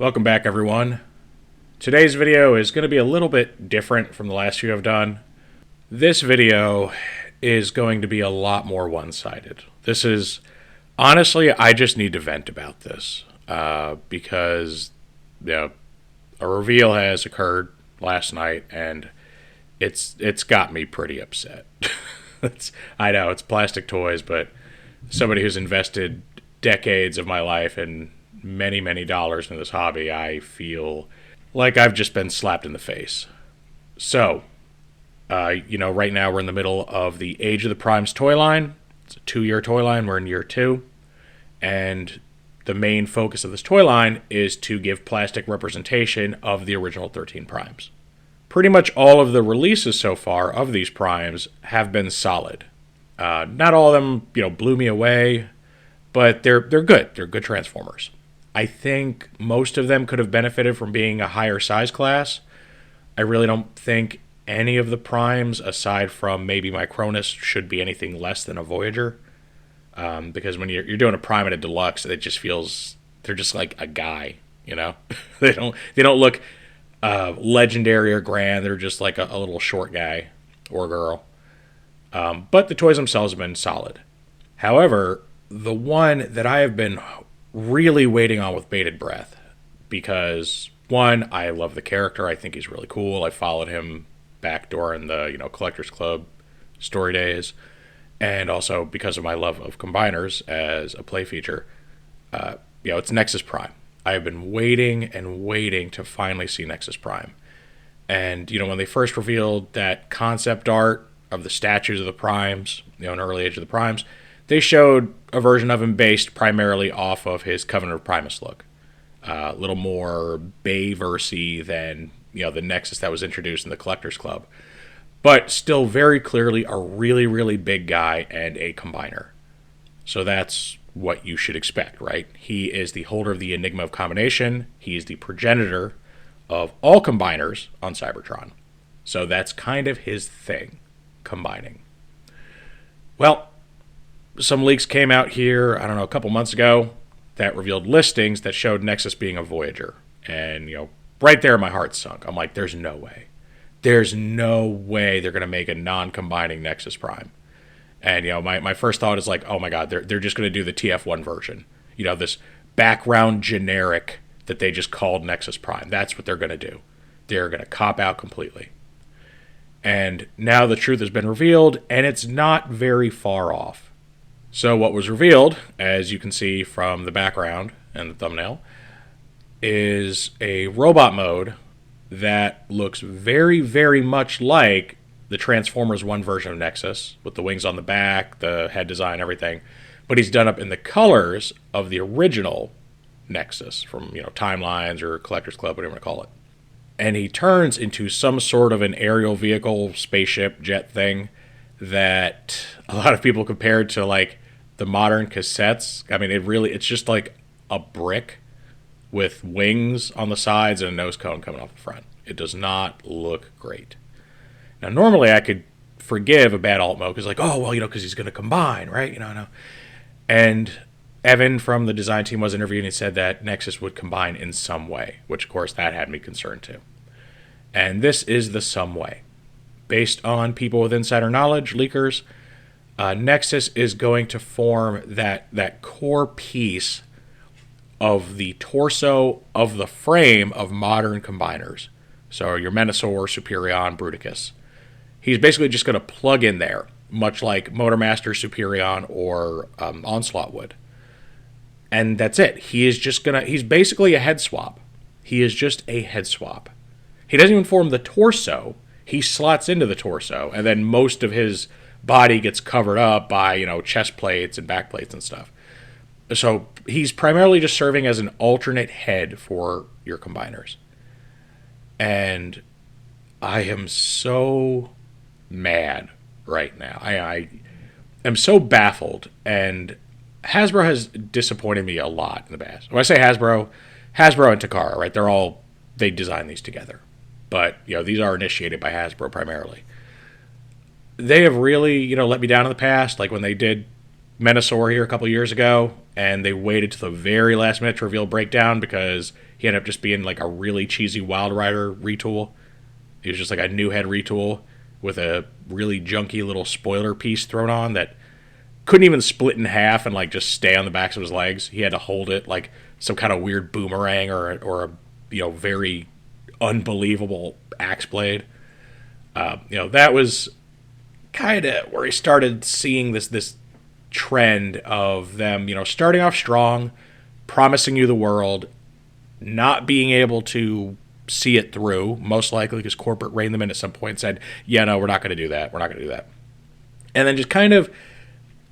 Welcome back, everyone. Today's video is going to be a little bit different from the last few I've done. This video is going to be a lot more one-sided. This is, honestly, I just need to vent about this because a reveal has occurred last night and it's got me pretty upset. I know it's plastic toys, but somebody who's invested decades of my life and many dollars in this hobby, I feel like I've just been slapped in the face. So, right now we're in the middle of the Age of the Primes toy line. It's a 2-year toy line. We're in year 2. And the main focus of this toy line is to give plastic representation of the original 13 Primes. Pretty much all of the releases so far of these Primes have been solid. Not all of them, blew me away, but they're good. They're good Transformers. I think most of them could have benefited from being a higher size class. I really don't think any of the Primes, aside from maybe my Cronus, should be anything less than a Voyager. Because when you're doing a Prime and a Deluxe, it just feels they're just like a guy, they don't look legendary or grand. They're just like a little short guy or girl. But the toys themselves have been solid. However, the one that I have been really waiting on with bated breath, because one, I love the character. I think he's really cool. I followed him back during the Collectors Club story days, and also because of my love of Combiners as a play feature. It's Nexus Prime. I have been waiting and waiting to finally see Nexus Prime. And when they first revealed that concept art of the statues of the Primes, an early Age of the Primes, they showed a version of him based primarily off of his Covenant of Primus look. A little more Bayverse than, the Nexus that was introduced in the Collectors Club. But still very clearly a really big guy and a combiner. So that's what you should expect, right? He is the holder of the Enigma of Combination. He is the progenitor of all combiners on Seibertron. So that's kind of his thing, combining. Well, some leaks came out here, a couple months ago that revealed listings that showed Nexus being a Voyager. And, right there my heart sunk. I'm like, there's no way. There's no way they're going to make a non-combining Nexus Prime. And, my first thought is like, oh my God, they're just going to do the TF1 version. This background generic that they just called Nexus Prime. That's what they're going to do. They're going to cop out completely. And now the truth has been revealed, and it's not very far off. So what was revealed, as you can see from the background and the thumbnail, is a robot mode that looks very much like the Transformers 1 version of Nexus, with the wings on the back, the head design, everything. But he's done up in the colors of the original Nexus from, Timelines or Collectors Club, whatever you want to call it. And he turns into some sort of an aerial vehicle, spaceship, jet thing that a lot of people compared to, like, the modern cassettes. I mean, it's just like a brick with wings on the sides and a nose cone coming off the front. It does not look great. Now, normally I could forgive a bad alt mode because, because he's going to combine, right? And Evan from the design team was interviewed and he said that Nexus would combine in some way, which, of course, that had me concerned too. And this is the some way. Based on people with insider knowledge, leakers, Nexus is going to form that core piece of the torso of the frame of modern combiners. So your Menasor, Superion, Bruticus. He's basically just going to plug in there, much like Motormaster, Superion, or Onslaught would. And that's it. He's basically a head swap. He is just a head swap. He doesn't even form the torso. He slots into the torso, and then most of his body gets covered up by, chest plates and back plates and stuff. So he's primarily just serving as an alternate head for your combiners. And I am so mad right now. I am so baffled, and Hasbro has disappointed me a lot in the past. When I say Hasbro and Takara, right? They design these together. But, these are initiated by Hasbro primarily. They have really, let me down in the past, like when they did Menasor here a couple years ago, and they waited to the very last minute to reveal Breakdown because he ended up just being like a really cheesy Wild Rider retool. He was just like a new head retool with a really junky little spoiler piece thrown on that couldn't even split in half and like just stay on the backs of his legs. He had to hold it like some kind of weird boomerang or a very unbelievable axe blade. That was kind of where he started seeing this trend of them, starting off strong, promising you the world, not being able to see it through, most likely because corporate reined them in at some point and said, yeah, no, we're not going to do that. We're not going to do that. And then just kind of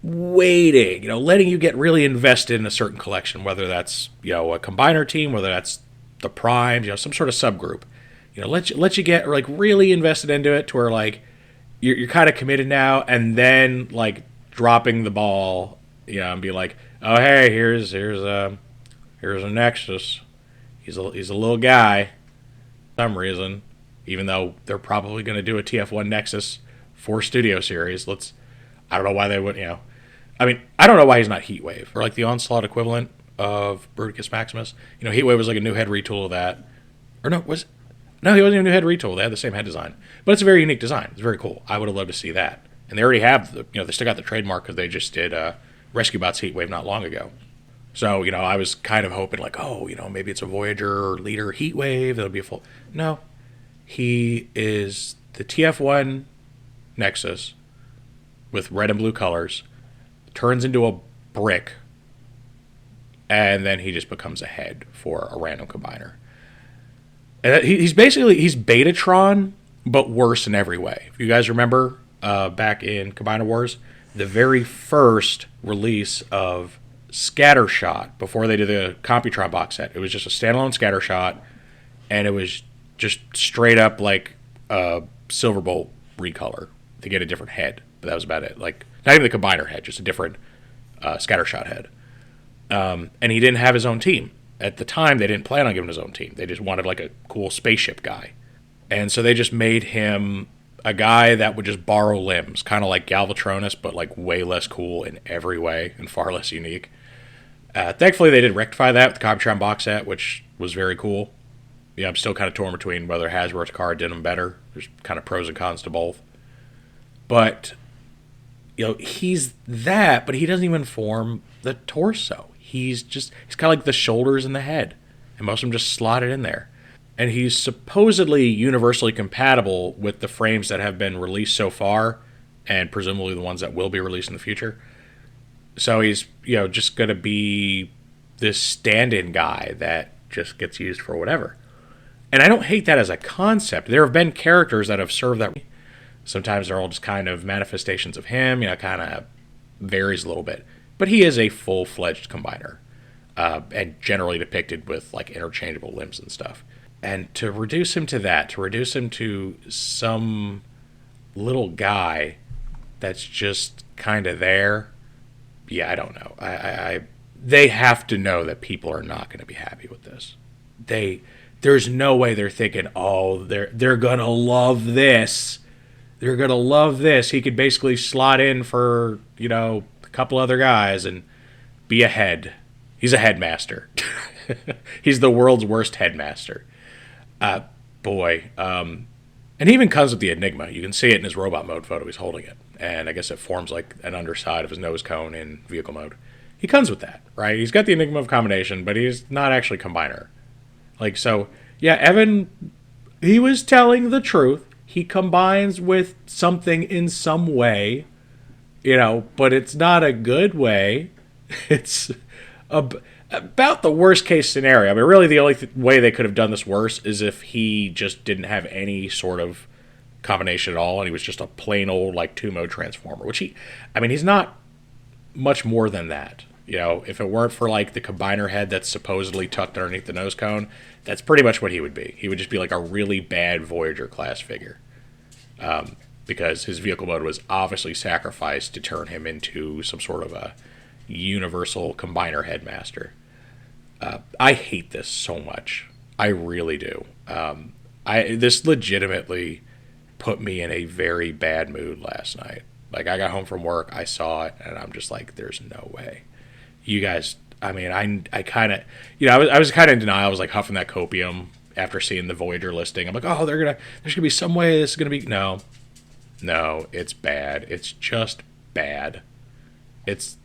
waiting, letting you get really invested in a certain collection, whether that's, a combiner team, whether that's the Primes, some sort of subgroup. Let you get like really invested into it to where like you're kind of committed now, and then like dropping the ball, and be like, oh hey, here's a Nexus. He's a little guy. For some reason, even though they're probably going to do a TF1 Nexus for Studio Series, I don't know why they would. I don't know why he's not Heatwave or like the Onslaught equivalent of Bruticus Maximus. Heatwave was like a new head retool of that, or no, he wasn't even a new head retool. They had the same head design, but it's a very unique design. It's very cool. I would have loved to see that. And they already have they still got the trademark because they just did Rescue Bots Heatwave not long ago. So, I was kind of hoping like, maybe it's a Voyager or Leader Heatwave. That'll be a full. No, he is the TF1 Nexus with red and blue colors, turns into a brick, and then he just becomes a head for a random combiner. And he's Betatron, but worse in every way. If you guys remember, back in Combiner Wars, the very first release of Scattershot, before they did the Computron box set, it was just a standalone Scattershot, and it was just straight up like a Silverbolt recolor to get a different head. But that was about it. Like, not even the combiner head, just a different Scattershot head. And he didn't have his own team. At the time, they didn't plan on giving his own team. They just wanted like a cool spaceship guy. And so they just made him a guy that would just borrow limbs, kind of like Galvatronus, but like way less cool in every way and far less unique. Thankfully, they did rectify that with the Computron box set, which was very cool. I'm still kind of torn between whether Hasbro or Takara did them better. There's kind of pros and cons to both. But, he's that, but he doesn't even form the torso. He's kind of like the shoulders and the head. And most of them just slotted in there. And he's supposedly universally compatible with the frames that have been released so far, and presumably the ones that will be released in the future. So he's, just going to be this stand-in guy that just gets used for whatever. And I don't hate that as a concept. There have been characters that have served that. Sometimes they're all just kind of manifestations of him, kind of varies a little bit. But he is a full-fledged combiner, and generally depicted with like interchangeable limbs and stuff. And to reduce him to that, to reduce him to some little guy that's just kind of there, yeah, I don't know. They have to know that people are not going to be happy with this. There's no way they're thinking, oh, they're going to love this. They're going to love this. He could basically slot in for, a couple other guys and be a head. He's a headmaster. He's the world's worst headmaster. And he even comes with the Enigma. You can see it in his robot mode photo. He's holding it. And I guess it forms like an underside of his nose cone in vehicle mode. He comes with that, right? He's got the Enigma of combination, but he's not actually combiner. Like, so, yeah, Evan, he was telling the truth. He combines with something in some way, but it's not a good way. It's about the worst case scenario. I mean, really the only way they could have done this worse is if he just didn't have any sort of combination at all, and he was just a plain old, like, two-mode transformer, which he's not much more than that. If it weren't for, like, the combiner head that's supposedly tucked underneath the nose cone, that's pretty much what he would be. He would just be like a really bad Voyager class figure. Because his vehicle mode was obviously sacrificed to turn him into some sort of a universal combiner headmaster. I hate this so much. I really do. This legitimately put me in a very bad mood last night. Like, I got home from work, I saw it, and I'm just like, there's no way. You guys, I mean, I kind of, I was kind of in denial. I was like huffing that copium after seeing the Voyager listing. I'm like, oh, there's gonna be some way this is gonna be. No, it's bad. It's just bad. It's,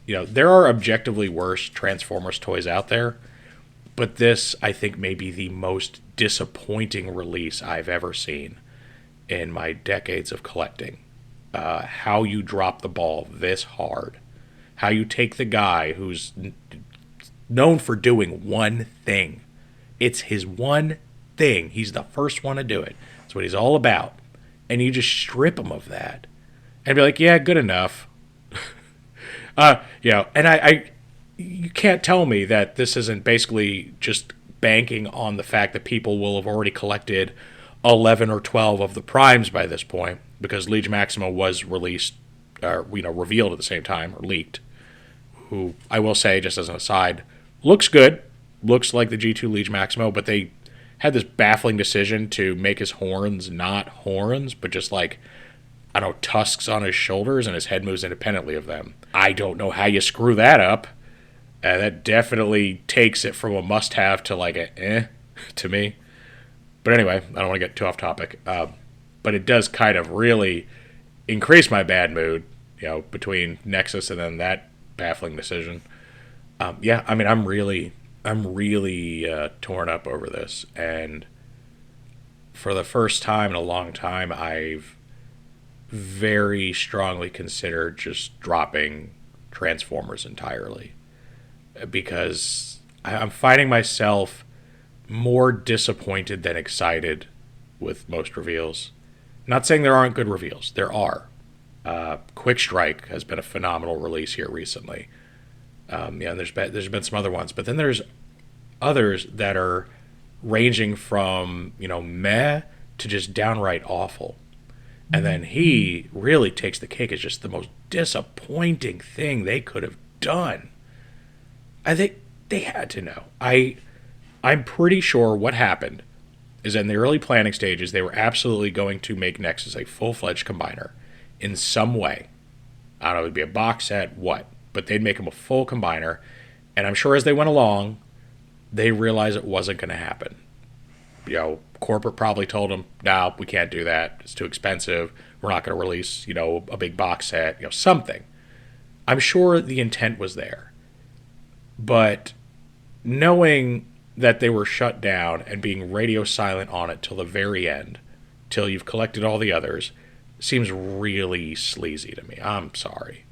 there are objectively worse Transformers toys out there, but this, I think, may be the most disappointing release I've ever seen in my decades of collecting. How you drop the ball this hard. How you take the guy who's known for doing one thing. It's his one thing. He's the first one to do it. That's what he's all about. And you just strip him of that. And be like, yeah, good enough. And you can't tell me that this isn't basically just banking on the fact that people will have already collected 11 or 12 of the primes by this point, because Liege Maxima was released, revealed at the same time, or leaked. Who, I will say, just as an aside, looks good. Looks like the G2 Liege Maximo, but they had this baffling decision to make his horns not horns, but just like, I don't know, tusks on his shoulders, and his head moves independently of them. I don't know how you screw that up. That definitely takes it from a must-have to like a to me. But anyway, I don't want to get too off topic. But it does kind of really increase my bad mood, between Nexus and then that baffling decision. I mean, I'm really torn up over this, and for the first time in a long time, I've very strongly considered just dropping Transformers entirely, because I'm finding myself more disappointed than excited with most reveals. Not saying there aren't good reveals. There are. Quick Strike has been a phenomenal release here recently. And there's been some other ones, but then there's others that are ranging from meh to just downright awful. And then he really takes the cake as just the most disappointing thing they could have done. I think they had to know. I'm pretty sure what happened is in the early planning stages, they were absolutely going to make Nexus a full-fledged combiner in some way. I don't know, it would be a box set, what? But they'd make him a full combiner. And I'm sure as they went along, they realized it wasn't going to happen. Corporate probably told them, no, we can't do that. It's too expensive. We're not going to release, a big box set, something. I'm sure the intent was there. But knowing that they were shut down and being radio silent on it till the very end, till you've collected all the others, seems really sleazy to me. I'm sorry.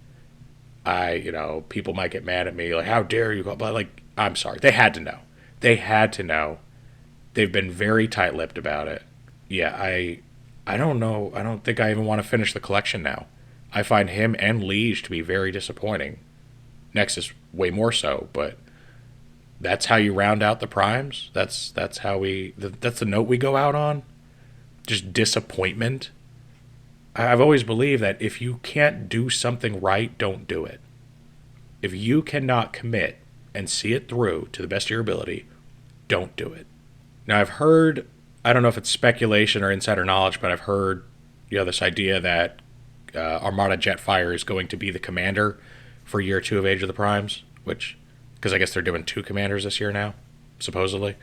People might get mad at me, like, how dare you? But, I'm sorry. They had to know. They had to know. They've been very tight-lipped about it. Yeah, I don't know. I don't think I even want to finish the collection now. I find him and Liege to be very disappointing. Nexus way more so, but that's how you round out the primes. That's the note we go out on. Just disappointment. I've always believed that if you can't do something right, don't do it. If you cannot commit and see it through to the best of your ability, don't do it. Now, I've heard, I don't know if it's speculation or insider knowledge, but I've heard this idea that Armada Jetfire is going to be the commander for year 2 of Age of the Primes, because I guess they're doing 2 commanders this year now, supposedly.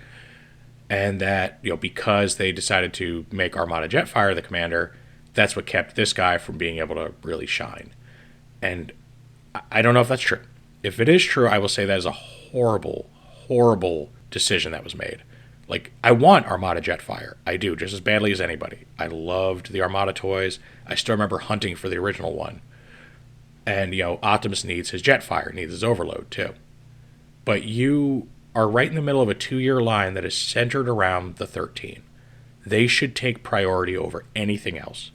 And that, because they decided to make Armada Jetfire the commander, that's what kept this guy from being able to really shine. And I don't know if that's true. If it is true, I will say that is a horrible, horrible decision that was made. I want Armada Jetfire. I do, just as badly as anybody. I loved the Armada toys. I still remember hunting for the original one. And, Optimus needs his Jetfire, needs his Overload, too. But you are right in the middle of a 2-year line that is centered around the 13. They should take priority over anything else.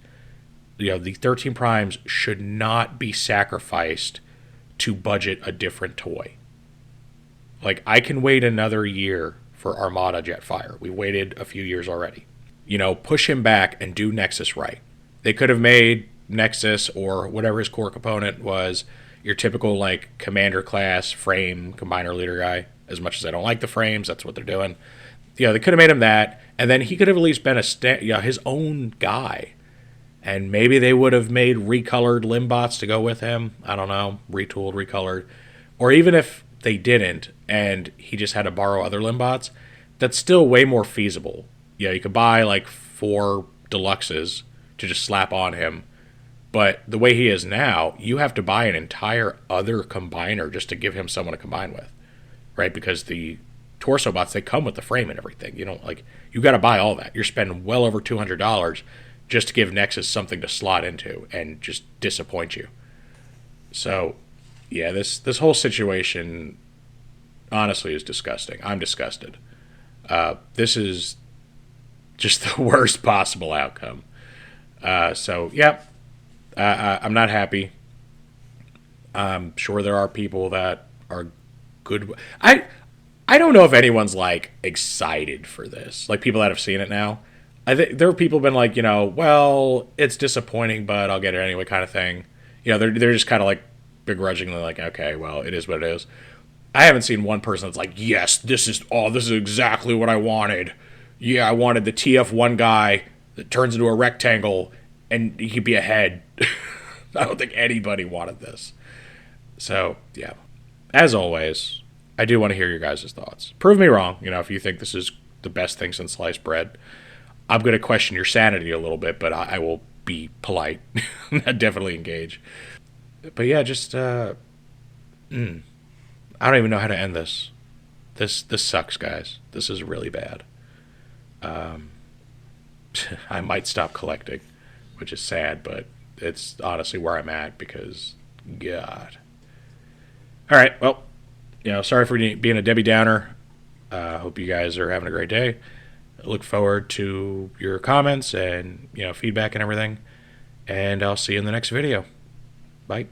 The 13 primes should not be sacrificed to budget a different toy. I can wait another year for Armada Jetfire. We waited a few years already. Push him back and do Nexus right. They could have made Nexus, or whatever his core component was, your typical commander class frame combiner leader guy. As much as I don't like the frames, that's what they're doing. They could have made him that, and then he could have at least been his own guy. And maybe they would have made recolored limbots to go with him. I don't know, retooled, recolored. Or even if they didn't and he just had to borrow other limbots, that's still way more feasible. Yeah, you could buy like 4 deluxes to just slap on him. But the way he is now, you have to buy an entire other combiner just to give him someone to combine with, right? Because the torso bots, they come with the frame and everything. You don't like, you got to buy all that. You're spending well over $200 just to give Nexus something to slot into and just disappoint you. So, yeah, this whole situation honestly is disgusting. I'm disgusted. This is just the worst possible outcome. So, yeah, I'm not happy. I'm sure there are people that are good. I don't know if anyone's like excited for this. Like people that have seen it now. I think there are people who've been like, well, it's disappointing, but I'll get it anyway, kind of thing. They're just kind of like begrudgingly like, okay, well, it is what it is. I haven't seen one person that's like, yes, this is exactly what I wanted. Yeah, I wanted the TF1 guy that turns into a rectangle and he could be a head. I don't think anybody wanted this. So, yeah. As always, I do want to hear your guys' thoughts. Prove me wrong, if you think this is the best thing since sliced bread. I'm going to question your sanity a little bit, but I will be polite. Definitely engage. But yeah, just, I don't even know how to end this. This sucks, guys. This is really bad. I might stop collecting, which is sad, but it's honestly where I'm at because, God. All right, well, sorry for being a Debbie Downer. Hope you guys are having a great day. I look forward to your comments and, feedback and everything. And I'll see you in the next video. Bye.